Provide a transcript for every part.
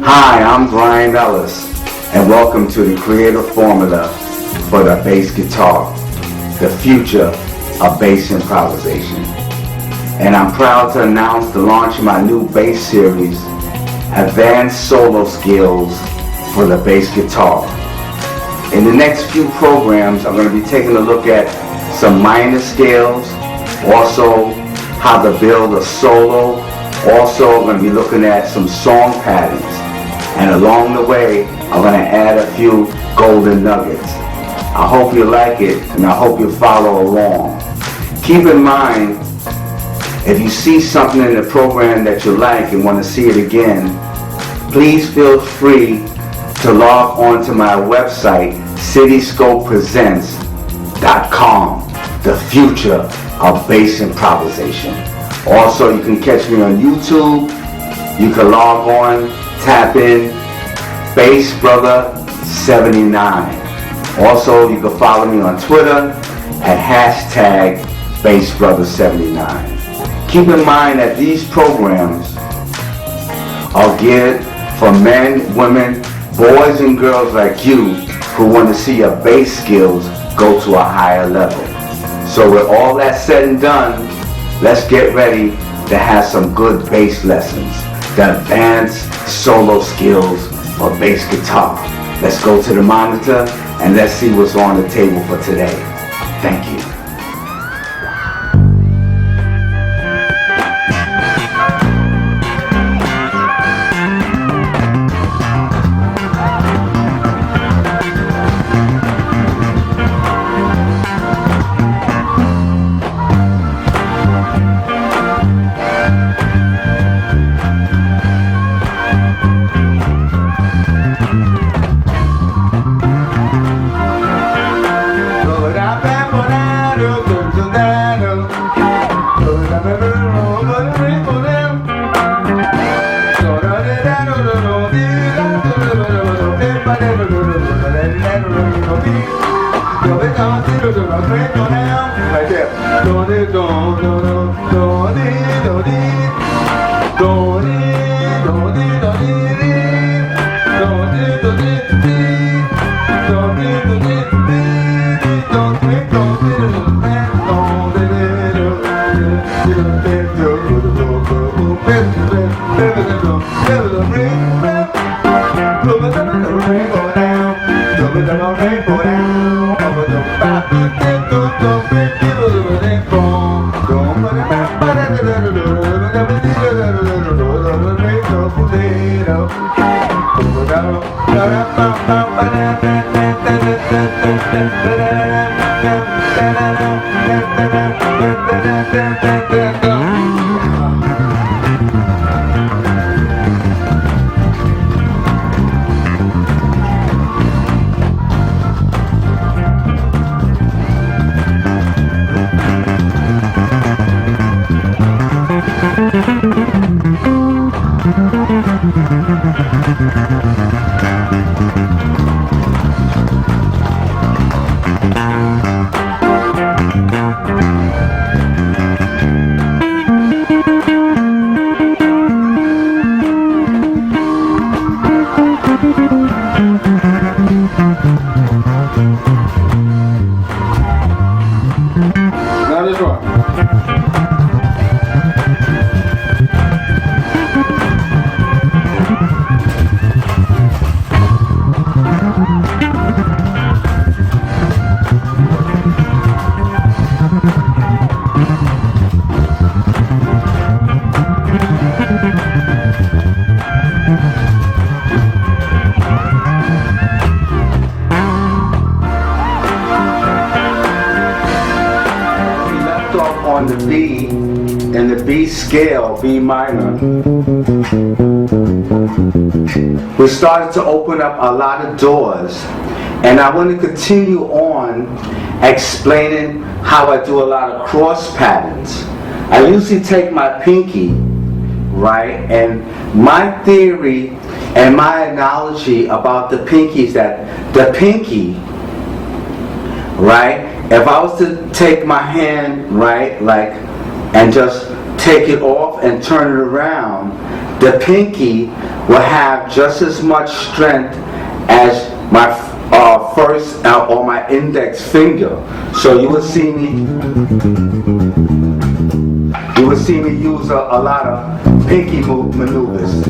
Hi, I'm Ellis, and welcome to the creative formula for the bass guitar, the future of bass improvisation. And I'm proud to announce the launch of my new bass series, Advanced Solo Skills for the Bass Guitar. In the next few programs, I'm going to be taking a look at some minor scales, also how to build a solo. Also, I'm going to be looking at some song patterns. And along the way, I'm going to add a few golden nuggets. I hope you like it, and I hope you follow along. Keep in mind, if you see something in the program that you like and want to see it again, please feel free to log on to my website, cityscopepresents.com, the future of bass improvisation. Also, you can catch me on YouTube. You can log on, tap in, Bassbrother 79. Also, you can follow me on Twitter at #Bassbrother 79. Keep in mind that these programs are geared for men, women, boys and girls like you who want to see your bass skills go to a higher level. So with all that said and done, let's get ready to have some good bass lessons. The advanced solo skills for bass guitar. Let's go to the monitor and let's see what's on the table for today. Thank you. on the B, in the B scale, B minor, we started to open up a lot of doors. And I want to continue on explaining how I do a lot of cross patterns. I usually take my pinky, right, and my theory and my analogy about the pinky is that the pinky, right, if I was to take my hand, right, like, and just take it off and turn it around, the pinky will have just as much strength as my first or my index finger. So you will see me use a lot of pinky maneuvers.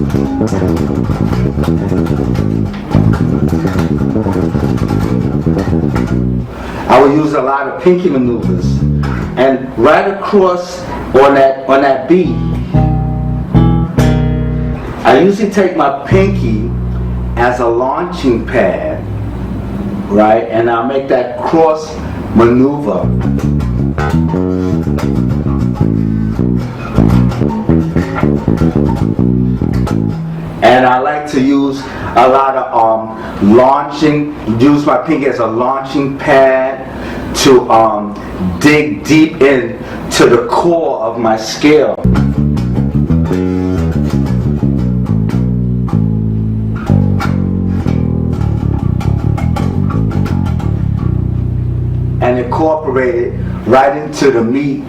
I will use a lot of pinky maneuvers, and right across on that B, I usually take my pinky as a launching pad, right, and I'll make that cross maneuver. And I like to use a lot of use my pinky as a launching pad to dig deep into the core of my scale. And incorporate it right into the meat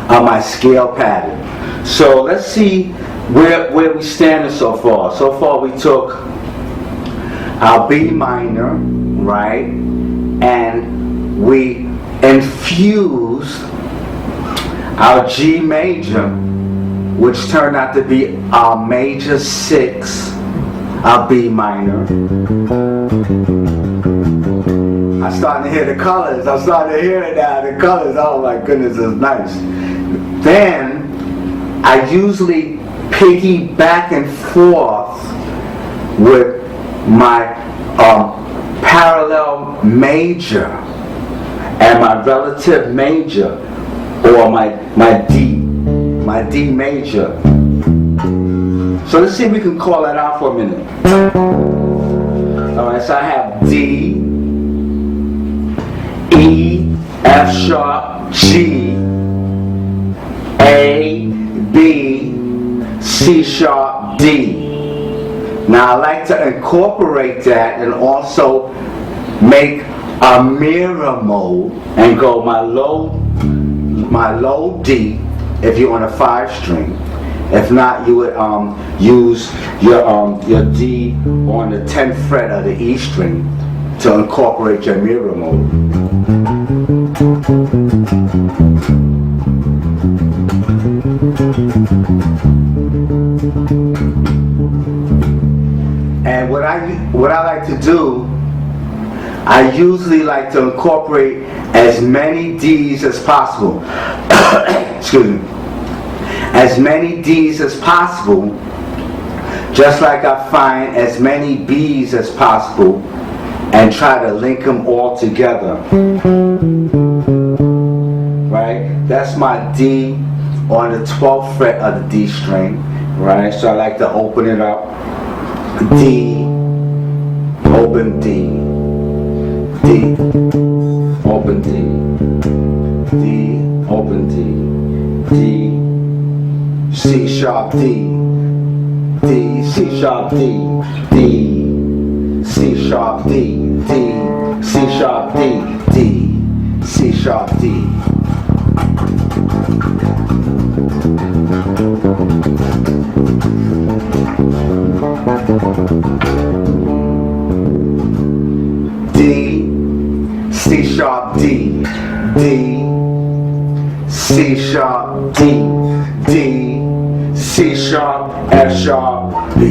of my scale pattern. So let's see where we stand so far. So far we took our B minor, right, and we infused our G major, which turned out to be our major 6, our B minor. I'm starting to hear the colors. I'm starting to hear it now. The colors. Oh my goodness, it's nice. Then I usually piggy back and forth with my parallel major and my relative major, or my D major. So let's see if we can call that out for a minute. All right. So I have D, E, F sharp, G, A, B, C sharp, D. Now I like to incorporate that and also make a mirror mode and go my low D if you're on a 5-string. If not, you would use your D on the 10th fret of the E string to incorporate your mirror mode. And what I like to do, I usually like to incorporate as many D's as possible. Excuse me. As many D's as possible, just like I find as many B's as possible and try to link them all together. Right? That's my D on the 12th fret of the D string. Right? So I like to open it up. D, open D, D, open D, D, open D, D, C sharp D, D, C sharp D, D, C sharp D, D, C sharp D, D, C sharp D. D, C sharp D, D, C sharp D, D, C sharp, F sharp, B.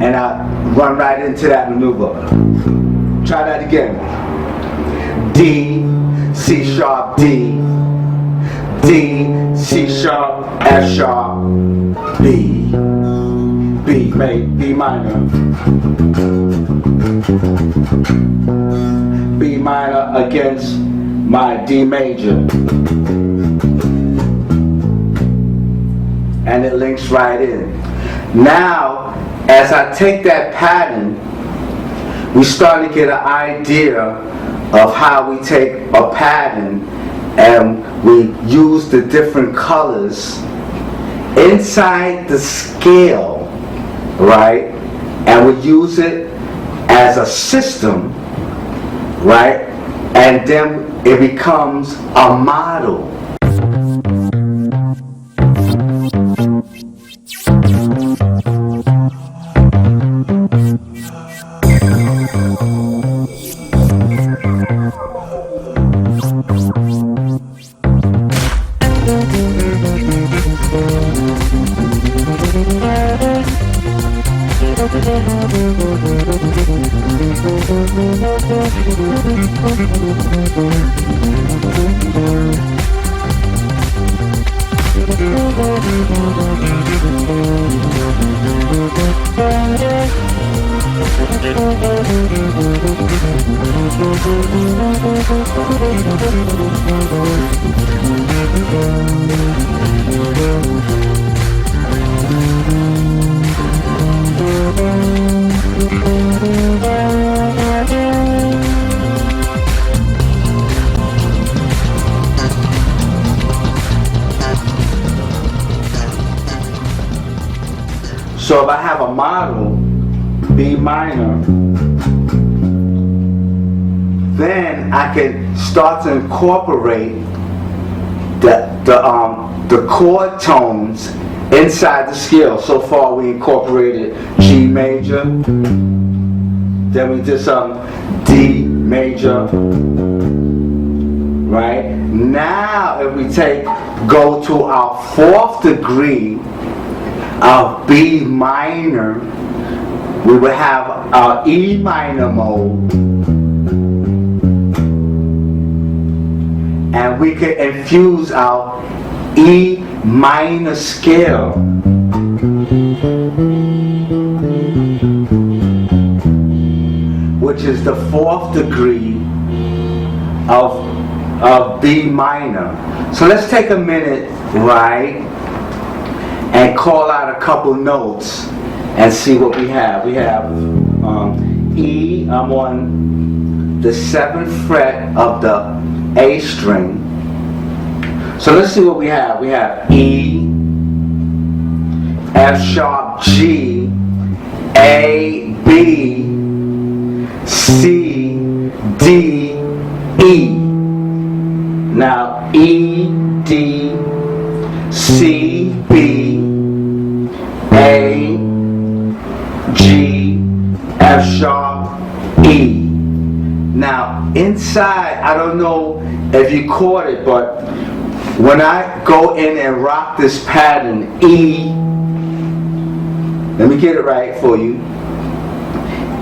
And I run right into that maneuver. Try that again. D, C sharp D, D, C sharp, F sharp, B, B minor, B minor against my D major. And it links right in. Now, as I take that pattern, we start to get an idea of how we take a pattern and we use the different colors inside the scale, right? And we use it as a system, right? And then it becomes a model. So if I have a model, B minor, then I can start to incorporate the chord tones inside the scale. So far we incorporated G major, then we did some D major, right? Now if we go to our 4th degree of B minor, we will have our E minor mode, and we can infuse our E minor scale, which is the 4th degree of B minor. So let's take a minute, right, and call out a couple notes and see what we have. We have E, I'm on the 7th fret of the A string. So let's see what we have. We have E, F sharp, G, A, B, C, D, E. Now E, D, C, B, A, G, F sharp, E. Now inside, I don't know if you caught it, but when I go in and rock this pattern, E, let me get it right for you,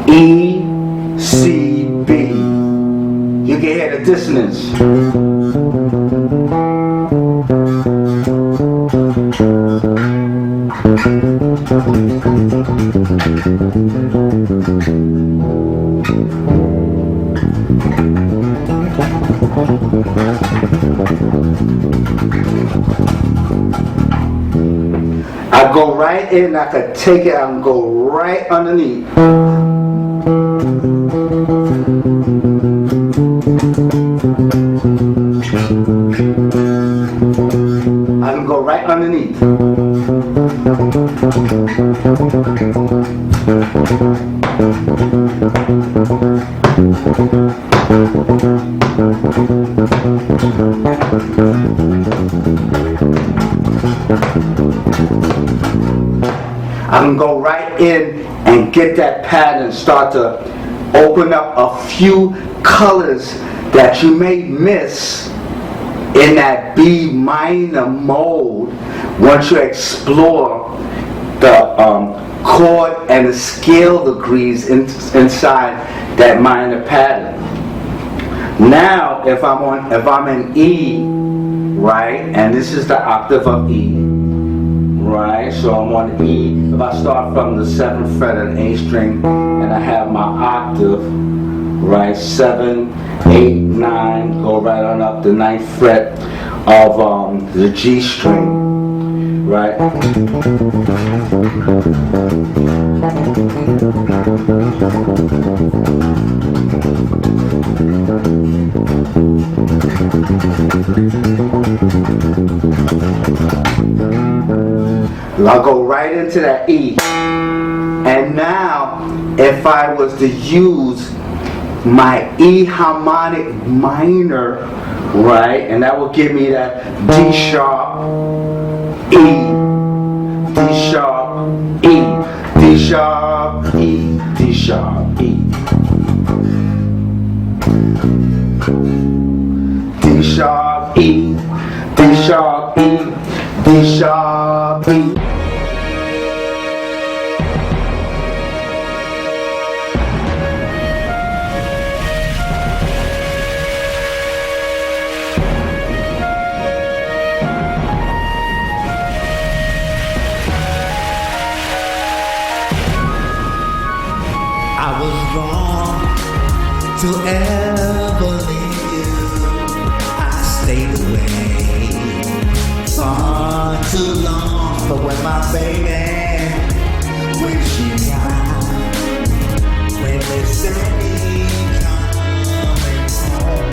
E, C, B, you can hear the dissonance. I go right in, I could take it and go right underneath. I can go right underneath. I can go right in and get that pattern, start to open up a few colors that you may miss in that B minor mode once you explore the chord and the scale degrees inside that minor pattern. Now if I'm in E, right, and this is the octave of E, right, so I'm on E. If I start from the 7th fret of the A string and I have my octave, right? 7, 8, 9, go right on up the 9th fret of the G string, right? I'll go right into that E. And now, if I was to use my E harmonic minor, right, and that will give me that D sharp, E, D sharp, E, D sharp, E, D sharp, E, D sharp, E, D sharp, E, D sharp, E. I was wrong to ever leave you. I stayed away far too long. But when my baby, when she gone, when they say coming home,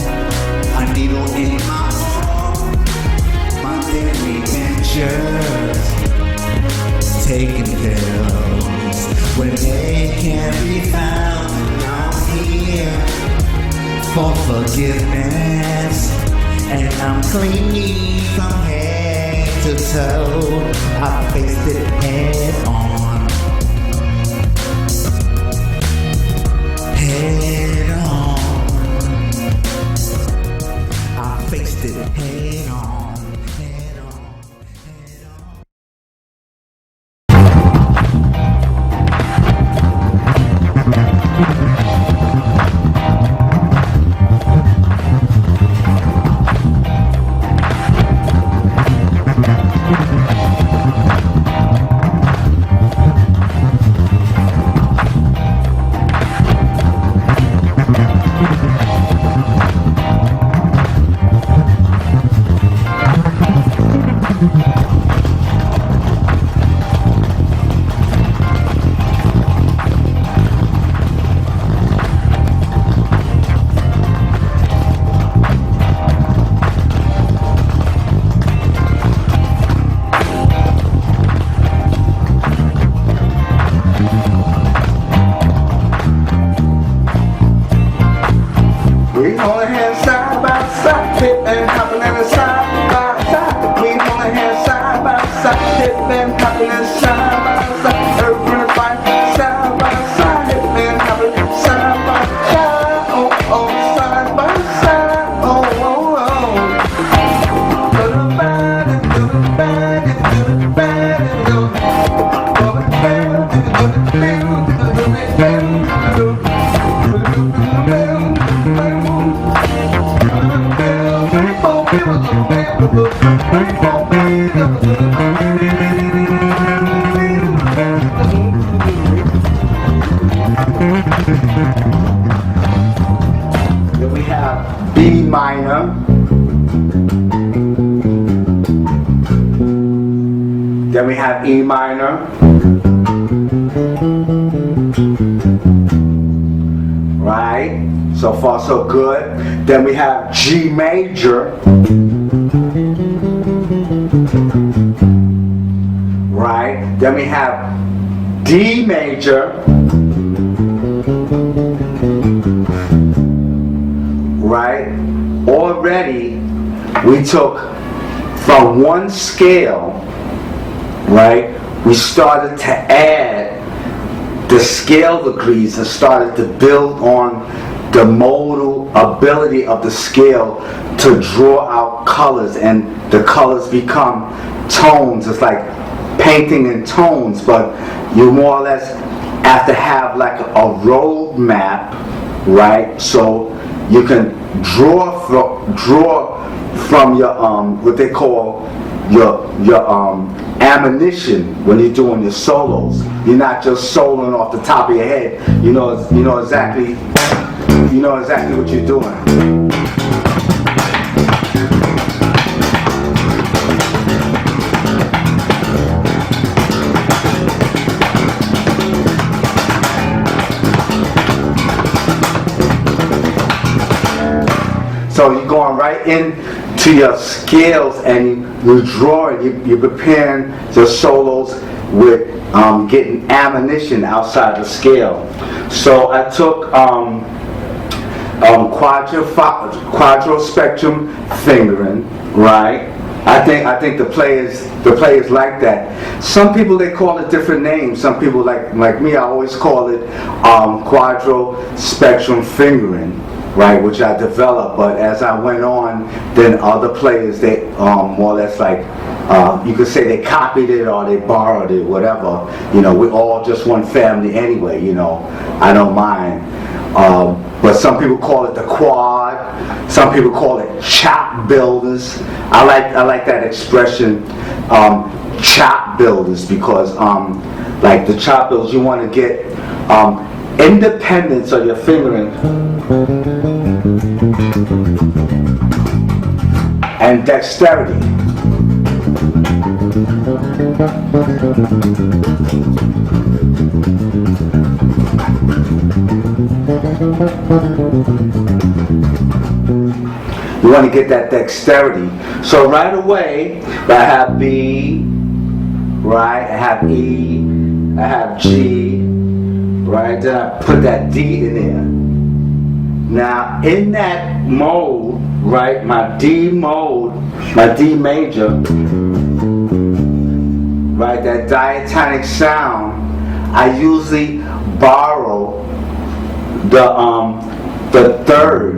a needle in my arm, my daily adventures taking pills when they can't be found. I'm here for forgiveness, and I'm clean from head to toe. I faced it head on, head on. I faced it head on, head on, head on. We hold our hands side by side, hip and hopping and side by side. We hold our hands side by side, hip and hopping and side by side. Every fight side by side, hip and hopping side by side. Oh oh, side by side. Oh oh oh. Do the bad, do the bad, do the bad, do the bad, do the bad, do the bad. Then we have B minor. Then we have E minor. Right? So far so good. Then we have G major. Right? Then we have D major. Right? Already we took from one scale, right? We started to add the scale degrees and started to build on the modal ability of the scale to draw out colors, and the colors become tones. It's like painting in tones, but you more or less have to have like a road map, right? So you can draw from your what they call your ammunition when you're doing your solos. You're not just soloing off the top of your head. You know exactly what you're doing. So you're going right into your scales and you're drawing, you're preparing the solos with getting ammunition outside the scale. So I took quadro spectrum fingering, right? I think the players like that. Some people, they call it different names. Some people like me, I always call it quadro spectrum fingering, right, which I developed. But as I went on, then other players, they more or less like, you could say they copied it or they borrowed it, whatever. We're all just one family anyway, I don't mind. But some people call it the quad, some people call it chop builders. I like that expression, chop builders, because like the chop builders, you want to get independence of your fingering and dexterity. You want to get that dexterity. So right away, I have B, right? I have E, I have G, right? Then I put that D in there. Now, in that mode, right, my D mode, my D major, right, that diatonic sound, I usually borrow the third,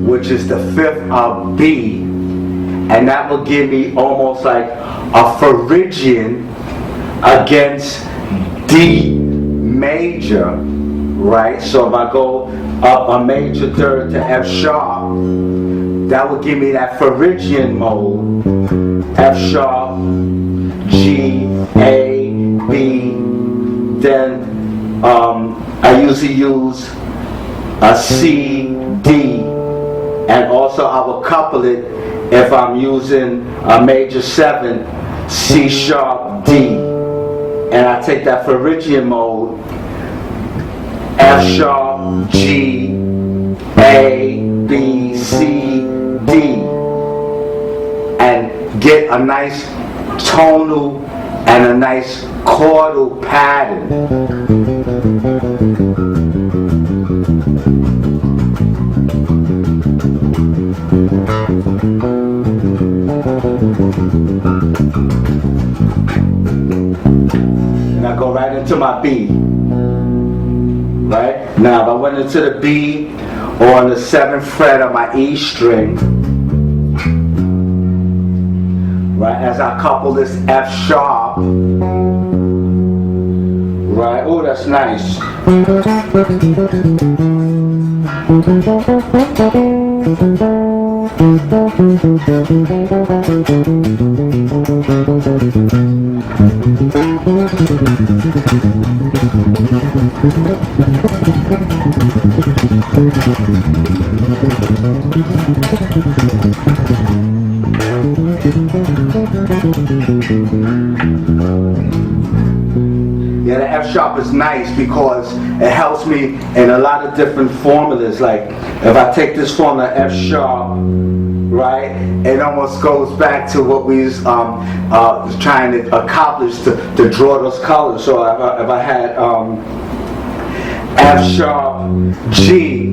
which is the fifth of B, and that will give me almost like a Phrygian against D major, right? So if I go up a major third to F sharp, that will give me that Phrygian mode. F sharp, G, A, B. Then I usually use a C, D, and also I will couple it if I'm using a major 7, C sharp, D, and I take that Phrygian mode, F sharp, G, A, B, C, D, and get a nice tonal and a nice chordal pattern. And I go right into my B. Right? Now if I went into the B on the 7th fret of my E string, right, as I couple this F sharp, right, oh that's nice. Yeah, the F sharp is nice because it helps me in a lot of different formulas. Like if I take this formula F sharp, right, it almost goes back to what we was trying to accomplish to draw those colors. So if I had F sharp G,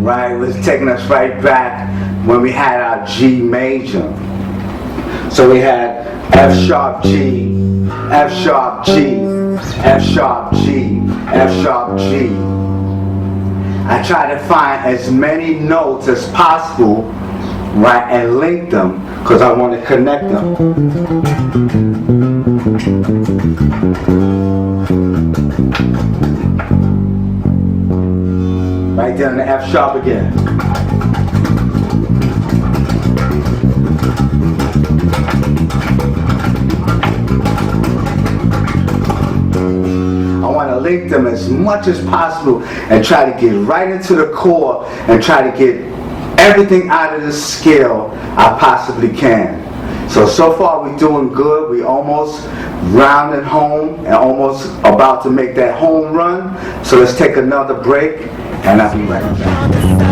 right, it was taking us right back when we had our G major. So we had F sharp G, F sharp G, F sharp G, F sharp G. I try to find as many notes as possible, right, and link them because I want to connect them. Right there on the F sharp again. link them as much as possible and try to get right into the core and try to get everything out of this skill I possibly can. So far we're doing good. We almost rounded home and almost about to make that home run. So let's take another break and I'll be right back.